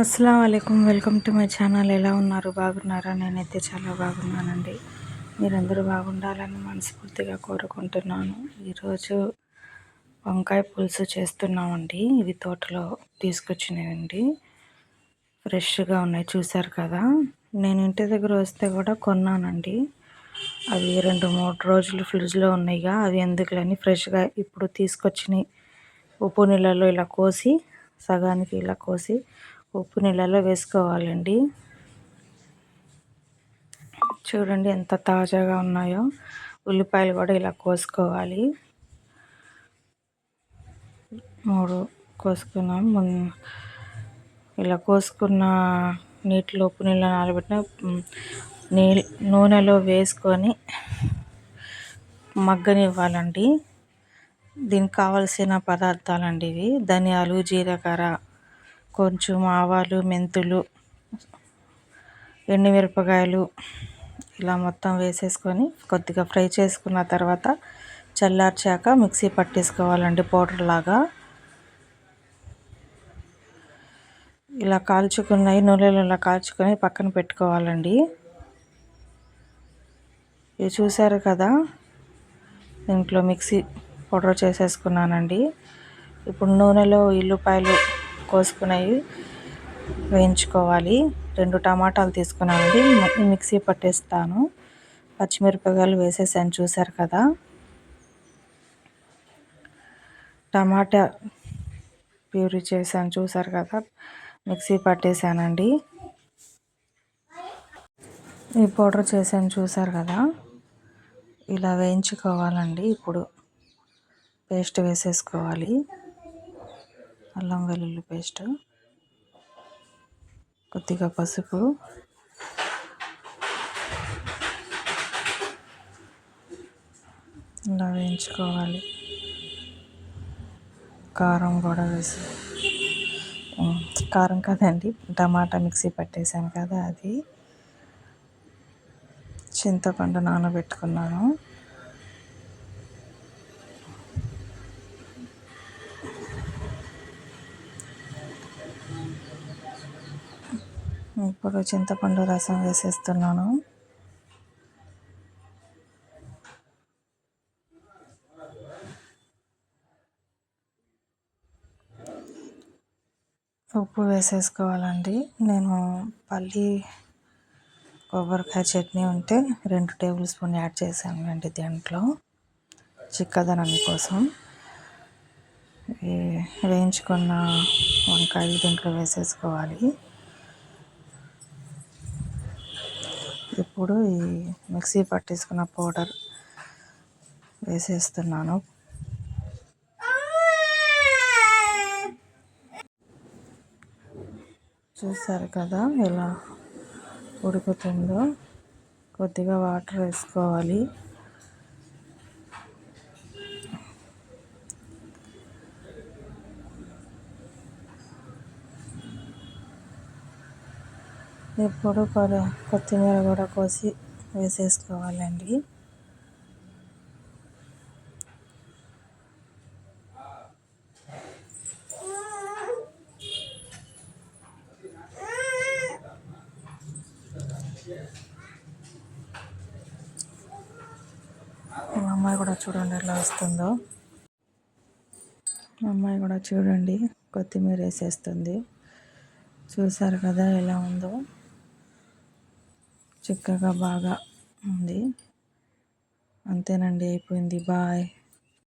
అస్సలం వాలేకుమ్, welcome to my channel. ఎలా ఉన్నారు? బాగున్నారా? నేనైతే చాలా బాగున్నానండి. మీరందరూ బాగుండాలని మనస్ఫూర్తిగా కోరుకుంటున్నాను. ఈరోజు వంకాయ పులుసు చేస్తున్నామండి. ఇవి తోటలో తీసుకొచ్చినాయండి, ఫ్రెష్గా ఉన్నాయి. చూసారు కదా, నేను ఇంటి దగ్గర వస్తే కూడా కొన్నానండి. అవి 2-3 రోజులు ఫ్రిడ్జ్లో ఉన్నాయిగా, అవి ఎందుకులని ఫ్రెష్గా ఇప్పుడు తీసుకొచ్చినాయి. ఉప్పు నీళ్ళలో ఇలా కోసి, సగానికి ఇలా కోసి ఉప్పు నీళ్ళలో వేసుకోవాలండి. చూడండి ఎంత తాజాగా ఉన్నాయో. ఉల్లిపాయలు కూడా ఇలా కోసుకోవాలి. 3 కోసుకున్నాం. ఇలా కోసుకున్న నీటిలో ఉప్పు నీళ్ళు నానబెట్టిన నూనెలో వేసుకొని మగ్గనివ్వాలండి. దీనికి కావలసిన పదార్థాలండి ఇవి: ధనియాలు, జీలకర్ర, కొంచెం ఆవాలు, మెంతులు, ఎండుమిరపకాయలు ఇలా మొత్తం వేసేసుకొని కొద్దిగా ఫ్రై చేసుకున్న తర్వాత చల్లార్చాక మిక్సీ పట్టేసుకోవాలండి, పౌడర్ లాగా. ఇలా కాల్చుకున్నవి నూనెలో ఇలా కాల్చుకొని పక్కన పెట్టుకోవాలండి. ఇవి చూసారు కదా, దీంట్లో మిక్సీ పౌడర్ చేసేసుకున్నానండి. ఇప్పుడు నూనెలో ఉల్లిపాయలు కోసుకునేవి వేయించుకోవాలి. 2 టమాటాలు తీసుకున్నానండి, మిక్సీ పట్టేస్తాను. పచ్చిమిరపకాయలు వేసేసాను, చూసారు కదా. టమాటా ప్యూరీ చేశాను, చూసారు కదా. మిక్సీ పట్టేశానండి. ఈ పౌడర్ చేశాను, చూసారు కదా. ఇలా వేయించుకోవాలండి. ఇప్పుడు పేస్ట్ వేసేసుకోవాలి, అల్లం వెల్లుల్లి పేస్ట్, కొద్దిగా పసుపు, ఇలా వేయించుకోవాలి. కారం కూడా వేసి, కారం కాదండి, టమాటా మిక్సీ పట్టేశాను కదా అది. చింతపండు నానబెట్టుకున్నాను. ఇప్పుడు చింతపండు రసం వేసేస్తున్నాను. ఉప్పు వేసేసుకోవాలండి. నేను కొబ్బరికాయ చట్నీ ఉంటే 2 టేబుల్ స్పూన్ యాడ్ చేశాను అండి దీంట్లో, చిక్కదనం కోసం. వేయించుకున్న వంకాయలు దీంట్లో వేసేసుకోవాలి. ఇప్పుడు ఈ మిక్సీ పట్టేసుకున్న పౌడర్ వేసేస్తున్నాను. చూసారు కదా ఎలా ఉడుకుతుందో. కొద్దిగా వాటర్ వేసుకోవాలి. ఇప్పుడు కొత్తిమీర కూడా కోసి వేసేసుకోవాలండి. మా అమ్మాయి కూడా చూడండి ఎలా వస్తుందో. మా అమ్మాయి కూడా చూడండి కొత్తిమీర వేసేస్తుంది. చూసారు కదా ఎలా ఉందో, చిక్కగా బాగా ఉంది. అంతేనండి, అయిపోయింది. బాయ్.